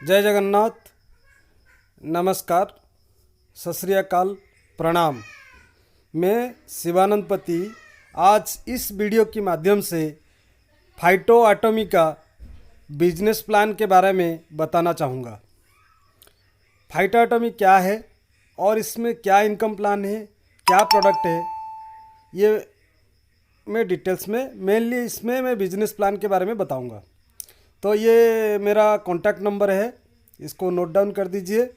जय जगन्नाथ। नमस्कार, सत श्री अकाल, प्रणाम। मैं शिवानंद पति आज इस वीडियो के माध्यम से फाइटो एटॉमी का बिजनेस प्लान के बारे में बताना चाहूँगा। फाइटो एटॉमी क्या है और इसमें क्या इनकम प्लान है, क्या प्रोडक्ट है, ये मैं डिटेल्स में मेनली इसमें मैं बिजनेस प्लान के बारे में बताऊँगा। तो ये मेरा कॉन्टैक्ट नंबर है, इसको नोट डाउन कर दीजिए।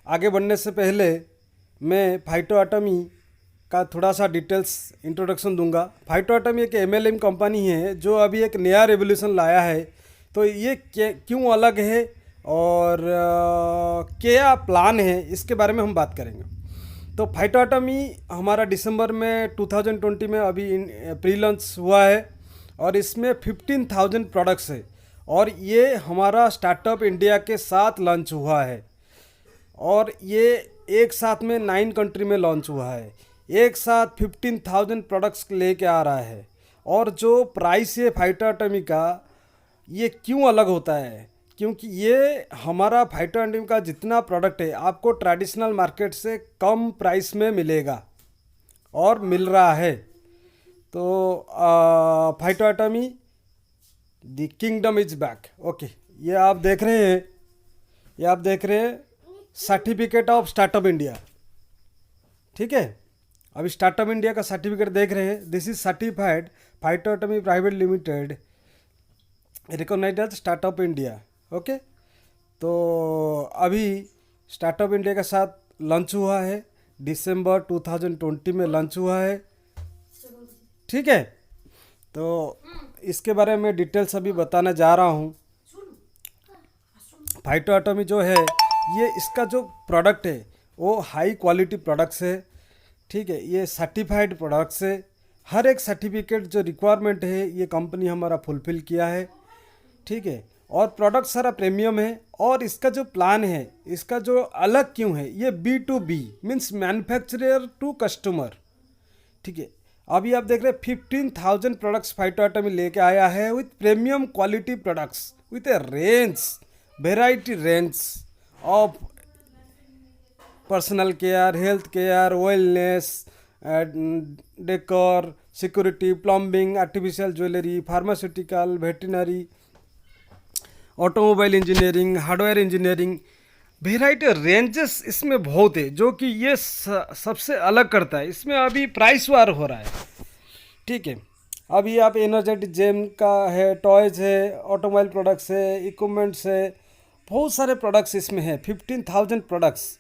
आगे बढ़ने से पहले मैं फाइटो एटॉमी का थोड़ा सा डिटेल्स इंट्रोडक्शन दूंगा। फाइटो एटॉमी एक एमएलएम कंपनी है जो अभी एक नया रेवोल्यूशन लाया है। तो ये क्यों अलग है और क्या प्लान है, इसके बारे में हम बात करेंगे। तो फाइटो एटॉमी हमारा दिसंबर में 2020 में अभी प्री लॉन्च हुआ है और इसमें 15,000 प्रोडक्ट्स है और ये हमारा स्टार्टअप इंडिया के साथ लॉन्च हुआ है और ये एक साथ में 9 कंट्री में लॉन्च हुआ है। एक साथ 15,000 प्रोडक्ट्स लेके आ रहा है। और जो प्राइस है फाइटो एटॉमी का, ये क्यों अलग होता है, क्योंकि ये हमारा फाइटो एटॉमी का जितना प्रोडक्ट है आपको ट्रेडिशनल मार्केट से कम प्राइस में मिलेगा और मिल रहा है। तो phyto एटॉमी the kingdom is back. Okay, ये आप देख रहे हैं सर्टिफिकेट ऑफ स्टार्टअप इंडिया। ठीक है, अभी स्टार्टअप इंडिया का सर्टिफिकेट देख रहे हैं। This is certified Phyto Atomy private limited recognised as startup India. Okay, तो अभी स्टार्टअप इंडिया के साथ लॉन्च हुआ है, दिसंबर 2020 में लॉन्च हुआ है। ठीक है, तो इसके बारे में डिटेल्स अभी बताने जा रहा हूँ। फाइटो एटॉमी जो है, ये इसका जो प्रोडक्ट है वो हाई क्वालिटी प्रोडक्ट्स है। ठीक है, ये सर्टिफाइड प्रोडक्ट्स है। हर एक सर्टिफिकेट जो रिक्वायरमेंट है ये कंपनी हमारा फुलफिल किया है। ठीक है, और प्रोडक्ट सारा प्रीमियम है। और इसका जो प्लान है, इसका जो अलग क्यों है, ये B2B means manufacturer to customer. ठीक है, अभी आप देख रहे हैं 15,000 प्रोडक्ट्स फाइटो एटॉमी लेके आया है with premium quality products with A range, variety range of personal care, health care, wellness, decor, security, plumbing, artificial jewellery, pharmaceutical, veterinary, automobile engineering, hardware engineering, variety ranges इसमें बहुत है, जो कि ये सबसे अलग करता है। इसमें अभी प्राइस वार हो रहा है। ठीक है, अभी आप एनर्जेटिक जेम का है, टॉयज है, ऑटोमोबाइल प्रोडक्ट्स है, इक्विपमेंट्स है, बहुत सारे प्रोडक्ट्स इसमें हैं। 15,000 प्रोडक्ट्स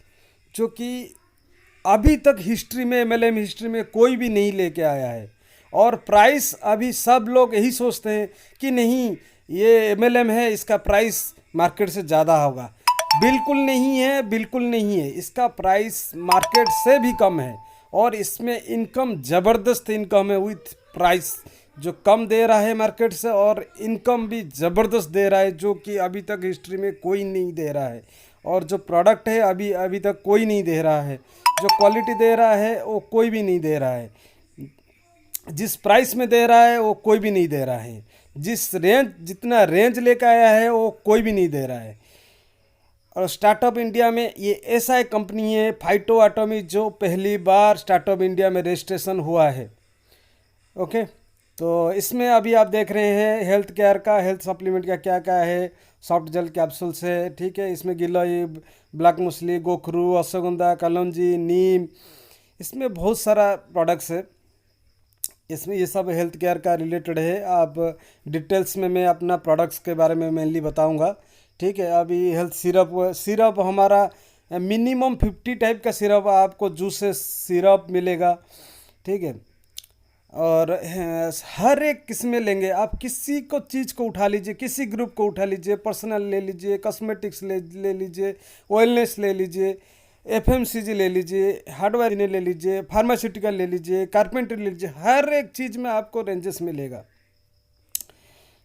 जो कि अभी तक हिस्ट्री में, एमएलएम हिस्ट्री में कोई भी नहीं लेके आया है। और प्राइस अभी सब लोग यही सोचते हैं कि नहीं ये एमएलएम है, इसका प्राइस मार्केट से ज़्यादा होगा। बिल्कुल नहीं है, बिल्कुल नहीं है। इसका प्राइस मार्केट से भी कम है और इसमें इनकम ज़बरदस्त इनकम है विथ प्राइस जो कम दे रहा है मार्केट से, और इनकम भी ज़बरदस्त दे रहा है जो कि अभी तक हिस्ट्री में कोई नहीं दे रहा है। और जो प्रोडक्ट है अभी तक कोई नहीं दे रहा है। जो क्वालिटी दे रहा है वो कोई भी नहीं दे रहा है। जिस प्राइस में दे रहा है वो कोई भी नहीं दे रहा है। जितना रेंज लेकर आया है वो कोई भी नहीं दे रहा है। और स्टार्टअप इंडिया में ये ऐसा एक कंपनी है फाइटो एटॉमी जो पहली बार स्टार्टअप इंडिया में रजिस्ट्रेशन हुआ है। ओके, तो इसमें अभी आप देख रहे हैं हेल्थ केयर का, हेल्थ सप्लीमेंट का क्या क्या है, सॉफ्ट जेल कैप्सूल्स है। ठीक है, इसमें गिलोय, ब्लैक मुसली, गोखरू, अश्वगंधा, कलौंजी, नीम, इसमें बहुत सारा प्रोडक्ट्स है। इसमें ये सब हेल्थ केयर का रिलेटेड है। आप डिटेल्स में मैं अपना प्रोडक्ट्स के बारे में मेनली बताऊंगा। ठीक है, अभी हेल्थ सिरप हमारा मिनिमम 50 टाइप का सिरप आपको, जूसेस सिरप मिलेगा। ठीक है, और हर एक किस्में लेंगे आप, किसी को चीज़ को उठा लीजिए, किसी ग्रुप को उठा लीजिए, पर्सनल ले लीजिए, कॉस्मेटिक्स ले लीजिए, वेलनेस ले लीजिए, एफएमसीजी ले लीजिए, हार्डवेयर ले लीजिए, फार्मास्यूटिकल ले लीजिए, कारपेंटर ले लीजिए, हर एक चीज़ में आपको रेंजेस मिलेगा।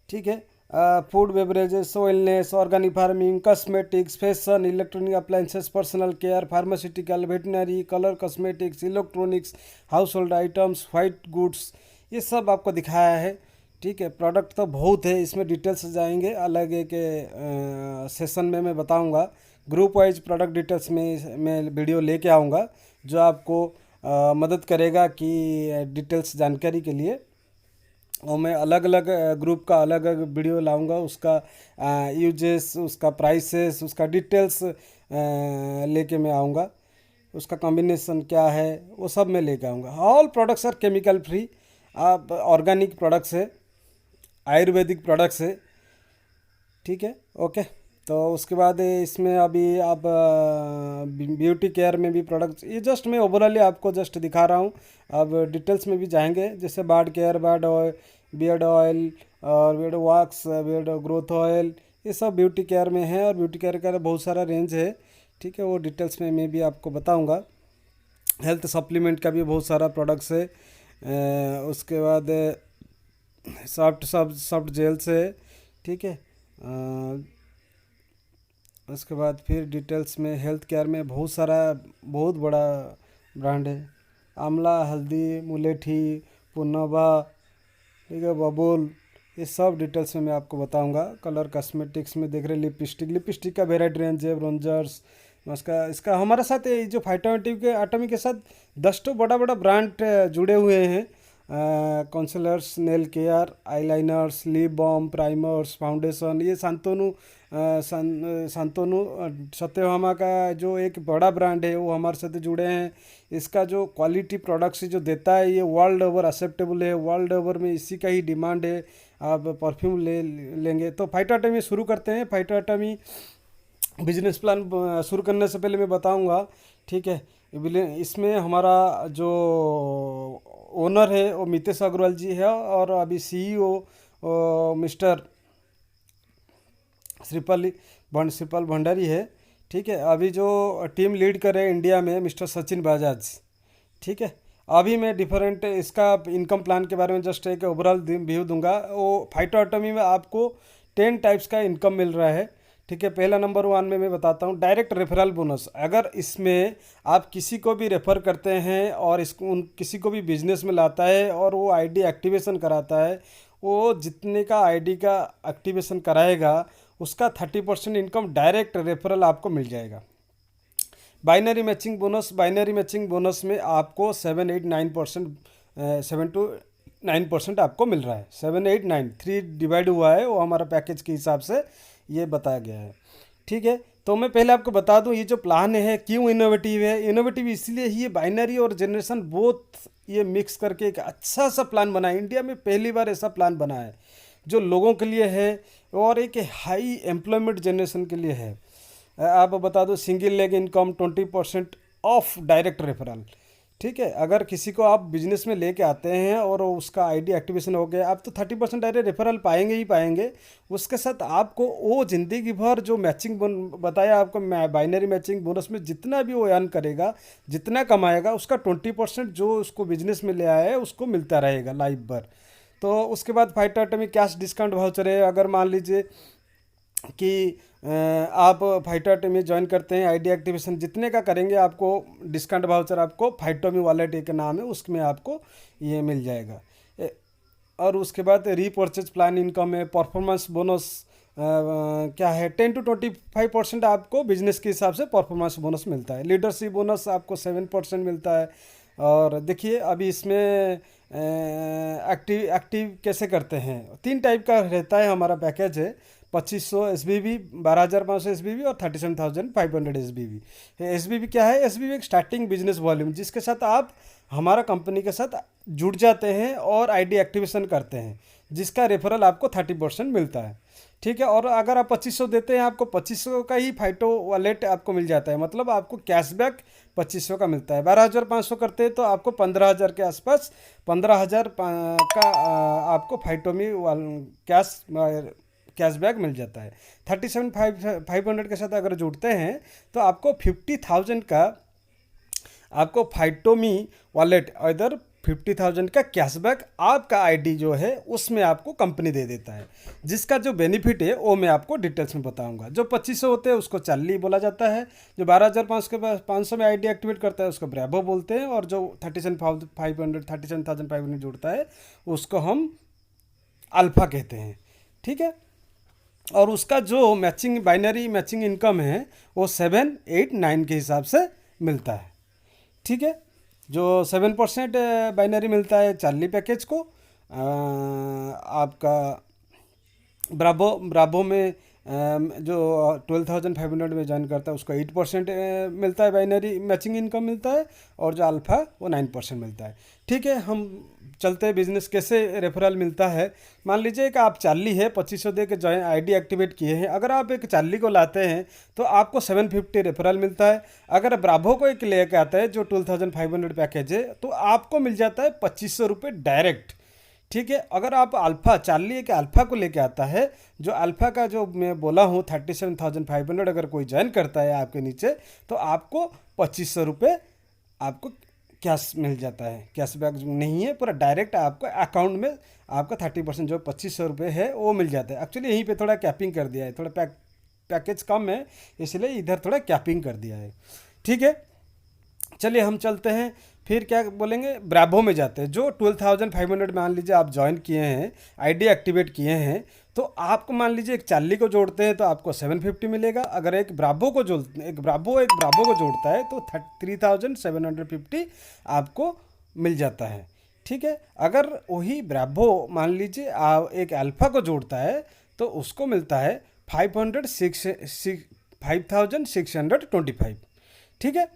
ठीक है, food beverages, wellness, organic farming, cosmetics, fashion, electronic appliances, personal care, pharmaceutical, veterinary, colour cosmetics, electronics, house hold items, white goods, ये सब आपको दिखाया है। ठीक है। प्रोडक्ट तो बहुत है, इसमें डिटेल्स जाएंगे अलग एक सेशन में मैं बताऊंगा। ग्रुप वाइज प्रोडक्ट डिटेल्स में मैं वीडियो लेके आऊँगा जो आपको मदद करेगा कि डिटेल्स जानकारी के लिए। और मैं अलग अलग ग्रुप का अलग अलग वीडियो लाऊंगा, उसका यूजेस, उसका प्राइसेस, उसका डिटेल्स लेके मैं आऊँगा। उसका कॉम्बिनेशन क्या है वो सब मैं लेके आऊँगा। All products are chemical free, आप ऑर्गेनिक प्रोडक्ट्स है, आयुर्वेदिक प्रोडक्ट्स है। ठीक है, ओके। तो उसके बाद इसमें अभी आप ब्यूटी केयर में भी प्रोडक्ट्स, ये जस्ट मैं ओवरऑली आपको जस्ट दिखा रहा हूँ। अब डिटेल्स में भी जाएंगे, जैसे बार्ड केयर, बियर्ड ऑयल और बियर्ड वॉक्स, बियर्ड ग्रोथ ऑयल, ये सब ब्यूटी केयर में है। और ब्यूटी केयर का बहुत सारा रेंज है, ठीक है, वो डिटेल्स में मैं भी आपको बताऊँगा। हेल्थ सप्लीमेंट का भी बहुत सारा प्रोडक्ट्स है। उसके बाद सॉफ्ट जेल्स है, ठीक है। उसके बाद फिर डिटेल्स में हेल्थ केयर में बहुत सारा, बहुत बड़ा ब्रांड है। आंवला, हल्दी, मुलेठी, पुनवा, ठीक है, बबूल, ये सब डिटेल्स में मैं आपको बताऊंगा। कलर कॉस्मेटिक्स में देख रहे लिपस्टिक का वेराइटी रेंज है, ब्रोंजर्स। इसका इसका हमारे साथ ये जो फाइटोमेटिक के आटमी के साथ 10 तो बड़ा बड़ा ब्रांड जुड़े हुए हैं। Concealers, nail care, eyeliners, lip balm, primers, foundation, ये शांतनु सत्यभामा का जो एक बड़ा ब्रांड है वो हमारे साथ जुड़े हैं। इसका जो क्वालिटी प्रोडक्ट्स जो देता है ये वर्ल्ड ओवर एक्सेप्टेबल है, वर्ल्ड ओवर में इसी का ही डिमांड है। आप परफ्यूम लेंगे तो फाइटोटॉमी शुरू करते हैं। फाइटोटॉमी बिजनेस प्लान शुरू करने से पहले मैं बताऊंगा, ठीक है। इसमें हमारा जो ओनर है वो मितेश अग्रवाल जी है, और अभी सीईओ मिस्टर श्रीपाल भंडारी है, ठीक है। अभी जो टीम लीड कर रहे हैं इंडिया में मिस्टर सचिन बजाज, ठीक है। अभी मैं डिफरेंट इसका इनकम प्लान के बारे में जस्ट एक ओवरऑल व्यू दूंगा। वो फाइटोटॉमी में आपको 10 टाइप्स का इनकम मिल रहा है, ठीक है। पहला नंबर 1 में मैं बताता हूँ डायरेक्ट रेफरल बोनस। अगर इसमें आप किसी को भी रेफ़र करते हैं और इसको किसी को भी बिजनेस में लाता है और वो आईडी एक्टिवेशन कराता है, वो जितने का आईडी का एक्टिवेशन कराएगा उसका 30% इनकम डायरेक्ट रेफरल आपको मिल जाएगा। बाइनरी मैचिंग बोनस में आपको 7 to 9% आपको मिल रहा है। 7 8 9 3 डिवाइड हुआ है, वो हमारा पैकेज के हिसाब से ये बताया गया है, ठीक है। तो मैं पहले आपको बता दूं ये जो प्लान है क्यों इनोवेटिव है। इनोवेटिव इसलिए ही ये बाइनरी और जनरेशन बोथ ये मिक्स करके एक अच्छा सा प्लान बना है। इंडिया में पहली बार ऐसा प्लान बना है जो लोगों के लिए है और एक हाई एम्प्लॉयमेंट जनरेशन के लिए है। आप बता दो single leg income 20% of direct referral, ठीक है। अगर किसी को आप बिजनेस में लेके आते हैं और उसका आईडी एक्टिवेशन हो गया, आप तो 30% डायरेक्ट रेफरल पाएंगे ही पाएंगे। उसके साथ आपको वो ज़िंदगी भर जो मैचिंग बताया आपको, बाइनरी मैचिंग बोनस में जितना भी वो अर्न करेगा, जितना कमाएगा, उसका 20% जो उसको बिजनेस में ले आया है उसको मिलता रहेगा लाइफ भर। तो उसके बाद फाइटोटॉमी कैश डिस्काउंट वाउचर है। अगर मान लीजिए कि आप फाइटोटॉमी ज्वाइन करते हैं, आईडी एक्टिवेशन जितने का करेंगे आपको डिस्काउंट वाउचर आपको फाइटोमी वॉलेट एक नाम है उसमें आपको ये मिल जाएगा। और उसके बाद रीपरचेज प्लान इनकम है। परफॉर्मेंस बोनस क्या है 10 to 25% आपको बिजनेस के हिसाब से परफॉर्मेंस बोनस मिलता है। लीडरशिप बोनस आपको 7% मिलता है। और देखिए अभी इसमें एक्टिव कैसे करते हैं, 3 टाइप का रहता है हमारा पैकेज है। 2500 SBB, 12,500 SBB और 37,500 SBB। SBB क्या है? SBB एक स्टार्टिंग बिजनेस वॉल्यूम जिसके साथ आप हमारा कंपनी के साथ जुड़ जाते हैं और आईडी एक्टिवेशन करते हैं, जिसका रेफरल आपको 30% मिलता है, ठीक है। और अगर आप 2500 देते हैं आपको 2500 का ही फाइटो वॉलेट आपको मिल जाता है, मतलब आपको कैशबैक 2500 का मिलता है। 12,500 करते हैं तो आपको 15,000 के आसपास 15,000 का आपको फाइटोमी कैशबैक मिल जाता है। 37,500 के साथ अगर जुड़ते हैं तो आपको 50,000 का आपको फाइटोमी वॉलेट इधर 50,000 का कैशबैक आपका आईडी जो है उसमें आपको कंपनी दे देता है, जिसका जो बेनिफिट है वो मैं आपको डिटेल्स में बताऊंगा। जो 2500 होते हैं उसको चार्ली बोला जाता है, जो 12,500 में आईडी एक्टिवेट करता है उसको ब्रेवो बोलते हैं, और जो 37,500 जुड़ता है उसको हम अल्फ़ा कहते हैं। ठीक है, और उसका जो मैचिंग बाइनरी मैचिंग इनकम है वो 7, 8, 9 के हिसाब से मिलता है। ठीक है, जो 7% बाइनरी मिलता है चार्ली पैकेज को, आपका ब्रावो ब्रावो में जो 12,500 में ज्वाइन करता है उसको 8% मिलता है, बाइनरी मैचिंग इनकम मिलता है, और जो अल्फ़ा वो 9% मिलता है। ठीक है, हम चलते हैं बिजनेस कैसे रेफरल मिलता है। मान लीजिए कि आप चार्ली है 2500 दे के ज्वाइन आईडी एक्टिवेट किए हैं, अगर आप एक चार्ली को लाते हैं तो आपको 750 रेफरल मिलता है। अगर ब्रावो को एक लेके आता है जो 12,500 पैकेज है तो आपको मिल जाता है 2500 रुपये डायरेक्ट। ठीक है, अगर आप अल्फ़ा चार्ली के अल्फ़ा को लेके आता है, जो अल्फ़ा का जो मैं बोला हूँ 37,500, अगर कोई ज्वाइन करता है आपके नीचे तो आपको 2500 रुपये आपको कैश मिल जाता है। कैशबैक नहीं है, पूरा डायरेक्ट आपका अकाउंट में आपका 30% जो 2500 रुपये है वो मिल जाता है। एक्चुअली यहीं पे थोड़ा कैपिंग कर दिया है, थोड़ा पैकेज कम है इसलिए इधर थोड़ा कैपिंग कर दिया है। ठीक है, चलिए हम चलते हैं, फिर क्या बोलेंगे, ब्रावो में जाते हैं। जो 12,500 मान लीजिए आप ज्वाइन किए हैं, आईडी एक्टिवेट किए हैं, तो आपको मान लीजिए एक चार्ली को जोड़ते हैं तो आपको 750 मिलेगा। अगर एक ब्रावो को जोड़ता है तो 3,750 आपको मिल जाता है। ठीक है, अगर वही ब्रावो मान लीजिए एक अल्फ़ा को जोड़ता है तो उसको मिलता है 5,625। ठीक है,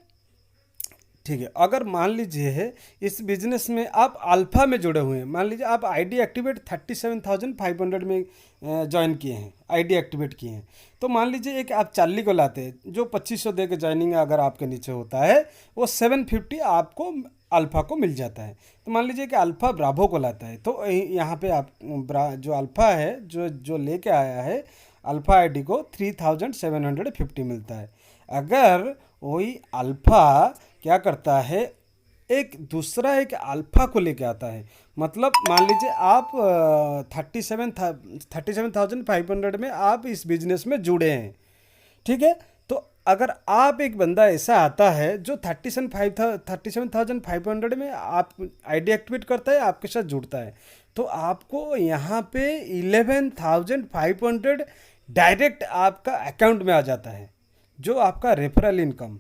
ठीक है, अगर मान लीजिए है इस बिजनेस में आप अल्फ़ा में जुड़े हुए हैं, मान लीजिए आप आईडी एक्टिवेट 37,500 में ज्वाइन किए हैं, आईडी एक्टिवेट किए हैं, तो मान लीजिए एक आप चार्ली को लाते हैं जो 2500 दे के ज्वाइनिंग अगर आपके नीचे होता है वो 750 आपको अल्फ़ा को मिल जाता है। तो मान लीजिए कि अल्फ़ा ब्रावो को लाता है तो यहाँ पे आप जो अल्फ़ा है जो लेके आया है अल्फ़ा आईडी को 3,750 मिलता है। अगर वही अल्फ़ा क्या करता है, एक दूसरा एक अल्फ़ा को लेके आता है, मतलब मान लीजिए आप 37,500 में आप इस बिजनेस में जुड़े हैं। ठीक है, तो अगर आप एक बंदा ऐसा आता है जो 37,500 में आप आईडी एक्टिवेट करता है, आपके साथ जुड़ता है, तो आपको यहाँ पे 11,500 डायरेक्ट आपका अकाउंट में आ जाता है, जो आपका रेफरल इनकम।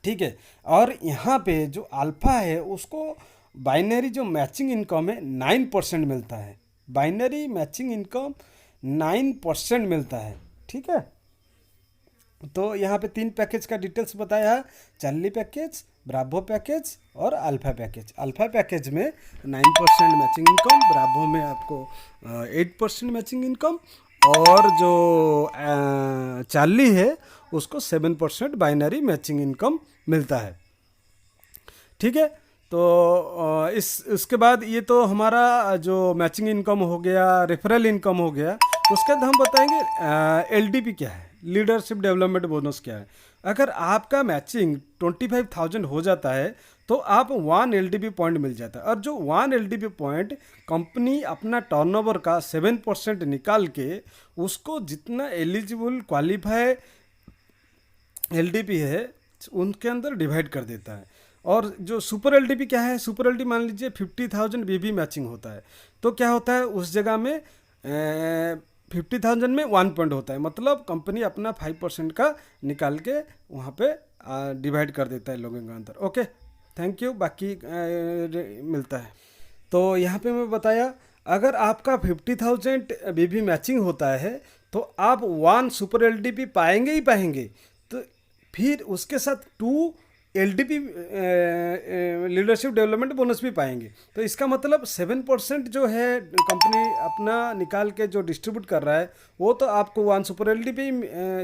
ठीक है, और यहाँ पे जो अल्फ़ा है उसको बाइनरी जो मैचिंग इनकम है 9% मिलता है, बाइनरी मैचिंग इनकम 9% मिलता है। ठीक है, तो यहाँ पे 3 पैकेज का डिटेल्स बताया है, चार्ली पैकेज, ब्रावो पैकेज और अल्फ़ा पैकेज। अल्फ़ा पैकेज में 9% मैचिंग इनकम, ब्रावो में आपको 8% मैचिंग इनकम, और जो चार्ली है उसको 7% बाइनरी मैचिंग इनकम मिलता है। ठीक है, तो इसके बाद ये तो हमारा जो मैचिंग इनकम हो गया, रेफरल इनकम हो गया। उसके बाद हम बताएंगे एलडीपी क्या है, लीडरशिप डेवलपमेंट बोनस क्या है। अगर आपका मैचिंग 25,000 हो जाता है तो आप 1 एलडीपी पॉइंट मिल जाता है, और जो 1 एलडीपी पॉइंट कंपनी अपना टर्नओवर का 7% निकाल के उसको जितना एलिजिबल क्वालिफाई एलडीपी है उनके अंदर डिवाइड कर देता है। और जो सुपर एलडीपी क्या है, सुपर एलडीपी मान लीजिए 50,000 भी मैचिंग होता है, तो क्या होता है उस जगह में 50,000 में 1 पॉइंट होता है, मतलब कंपनी अपना 5% का निकाल के वहाँ पे डिवाइड कर देता है लोगों के अंदर। ओके, थैंक यू, बाकी मिलता है। तो यहाँ पे मैं बताया, अगर आपका 50,000 भी मैचिंग होता है तो आप 1 सुपर एलडीपी पाएंगे ही पाएंगे, तो फिर उसके साथ 2 एलडीपी लीडरशिप डेवलपमेंट बोनस भी पाएंगे। तो इसका मतलब 7% जो है कंपनी अपना निकाल के जो डिस्ट्रीब्यूट कर रहा है वो तो आपको 1 सुपर एलडीपी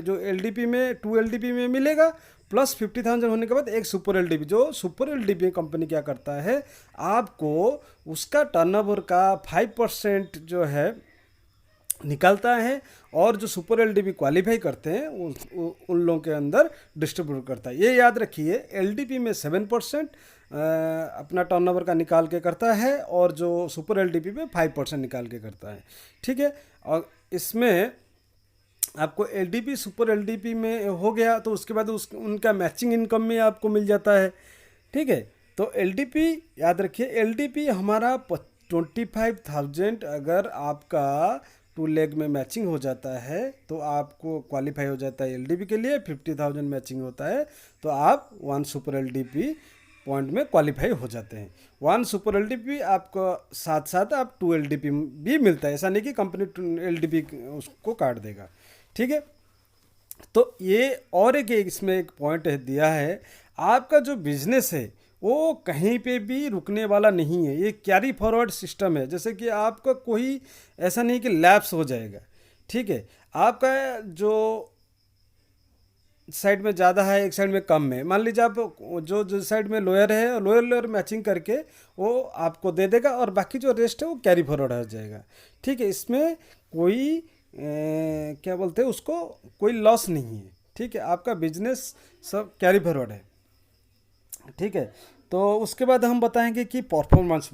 जो एलडीपी में 2 एलडीपी में मिलेगा, प्लस 50,000 होने के बाद एक सुपर एलडीपी। जो सुपर एलडीपी कंपनी क्या करता है, आपको उसका टर्नओवर का 5% जो है निकालता है, और जो सुपर एलडीपी क्वालिफाई करते हैं उन लोगों के अंदर डिस्ट्रीब्यूट करता है। ये याद रखिए, एलडीपी में 7% अपना टर्नओवर का निकाल के करता है, और जो सुपर एलडीपी में 5% निकाल के करता है। ठीक है, और इसमें आपको एलडीपी सुपर एलडीपी में हो गया तो उसके बाद उनका मैचिंग इनकम में आपको मिल जाता है। ठीक है, तो एलडीपी याद रखिए, एलडीपी हमारा 25,000 अगर आपका 2 लेग में मैचिंग हो जाता है तो आपको क्वालिफाई हो जाता है एलडीपी के लिए। 50,000 मैचिंग होता है तो आप 1 सुपर एलडीपी पॉइंट में क्वालिफाई हो जाते हैं। 1 सुपर एलडीपी आपको साथ साथ आप 2 एलडीपी भी मिलता है, ऐसा नहीं कि कंपनी एलडीपी उसको काट देगा। ठीक है, तो ये और एक इसमें एक पॉइंट है दिया है, आपका जो बिजनेस है वो कहीं पे भी रुकने वाला नहीं है। ये कैरी फॉरवर्ड सिस्टम है, जैसे कि आपका कोई ऐसा नहीं कि लैप्स हो जाएगा। ठीक है, आपका जो साइड में ज़्यादा है एक साइड में कम है, मान लीजिए आप जो साइड में लोअर है लोअर लोअर मैचिंग करके वो आपको दे देगा और बाकी जो रेस्ट है वो कैरी फॉरवर्ड हो जाएगा। ठीक है, इसमें कोई क्या बोलते हैं उसको, कोई लॉस नहीं है। ठीक है, आपका बिजनेस सब कैरी फॉरवर्ड है। ठीक है, तो उसके बाद हम बताएंगे कि परफॉर्मेंस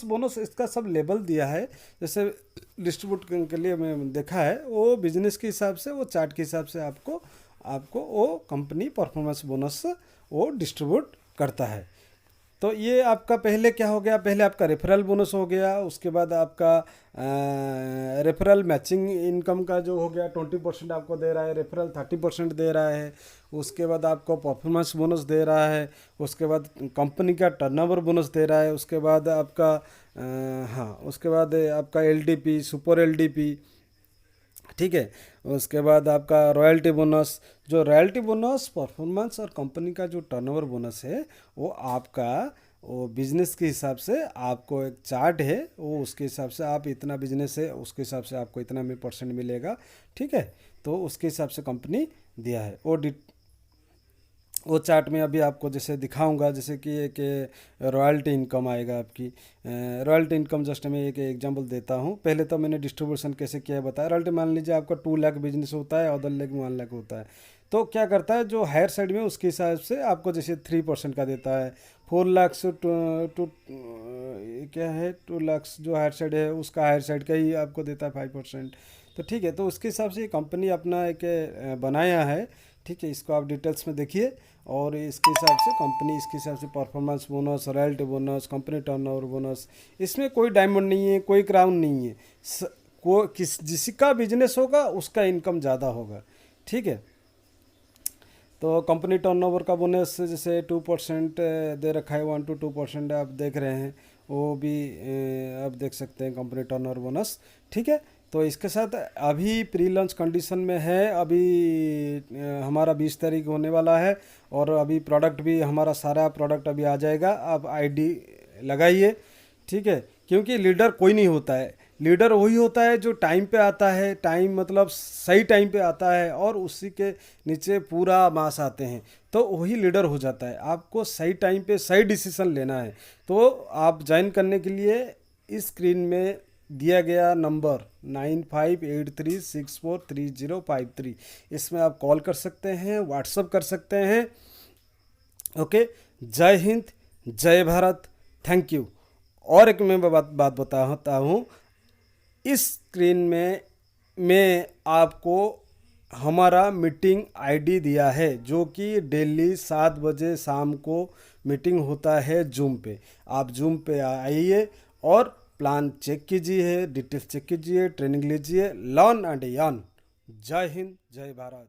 बोनस इसका सब लेवल दिया है। जैसे डिस्ट्रीब्यूट के लिए मैं देखा है वो बिजनेस के हिसाब से, वो चार्ट के हिसाब से आपको आपको वो कंपनी परफॉर्मेंस बोनस वो डिस्ट्रीब्यूट करता है। तो ये आपका पहले क्या हो गया, पहले आपका रेफरल बोनस हो गया, उसके बाद आपका रेफरल मैचिंग इनकम का जो हो गया 20% आपको दे रहा है, रेफरल 30% दे रहा है, उसके बाद आपको परफॉर्मेंस बोनस दे रहा है, उसके बाद कंपनी का टर्नओवर बोनस दे रहा है, उसके बाद आपका हाँ उसके बाद आपका एलडीपी सुपर एलडीपी। ठीक है, उसके बाद आपका रॉयल्टी बोनस, जो रॉयल्टी बोनस परफॉर्मेंस और कंपनी का जो टर्नओवर बोनस है वो आपका वो बिजनेस के हिसाब से आपको एक चार्ट है, वो उसके हिसाब से आप इतना बिजनेस है उसके हिसाब से आपको इतना में परसेंट मिलेगा। ठीक है, तो उसके हिसाब से कंपनी दिया है वो चार्ट में अभी आपको जैसे दिखाऊंगा, जैसे कि एक रॉयल्टी इनकम आएगा आपकी। रॉयल्टी इनकम जस्ट मैं एक एग्जांपल देता हूँ। पहले तो मैंने डिस्ट्रीब्यूशन कैसे किया है बताया। रॉयल्टी मान लीजिए आपका 2 लाख बिजनेस होता है, अदर लेग 1 लाख होता है, तो क्या करता है जो हायर साइड में उसके हिसाब से आपको जैसे 3% का देता है। 4 लाख से टू क्या है 2 लाख जो हायर साइड है उसका हायर साइड का ही आपको देता है 5%। तो ठीक है, तो उसके हिसाब से कंपनी अपना एक बनाया है। ठीक है, इसको आप डिटेल्स में देखिए और इसके हिसाब से कंपनी इसके हिसाब से performance bonus, royalty bonus, company turnover bonus, इसमें कोई डायमंड नहीं है, कोई क्राउन नहीं है। जिसका बिजनेस होगा उसका इनकम ज़्यादा होगा। ठीक है, तो कंपनी टर्नओवर का बोनस जैसे 2% दे रखा है, 1 to 2% आप देख रहे हैं, वो भी आप देख सकते हैं कंपनी टर्नओवर बोनस। ठीक है, तो इसके साथ अभी प्री लॉन्च कंडीशन में है। अभी हमारा 20 तारीख होने वाला है और अभी प्रोडक्ट भी हमारा सारा प्रोडक्ट अभी आ जाएगा। आप आईडी लगाइए। ठीक है, क्योंकि लीडर कोई नहीं होता है, लीडर वही होता है जो टाइम पे आता है, टाइम मतलब सही टाइम पे आता है और उसी के नीचे पूरा मास आते हैं, तो वही लीडर हो जाता है। आपको सही टाइम पे सही डिसीजन लेना है। तो आप ज्वाइन करने के लिए इस स्क्रीन में दिया गया नंबर 9583643053, इसमें आप कॉल कर सकते हैं, व्हाट्सअप कर सकते हैं। ओके, जय हिंद, जय भारत, थैंक यू। और एक मैं बात बताता हूँ, इस स्क्रीन में मैं आपको हमारा मीटिंग आईडी दिया है, जो कि डेली 7 बजे शाम को मीटिंग होता है जूम पे। आप जूम पे आइए और प्लान चेक कीजिए, डिटेल्स चेक कीजिए, ट्रेनिंग लीजिए, लर्न एंड अर्न। जय हिंद, जय भारत।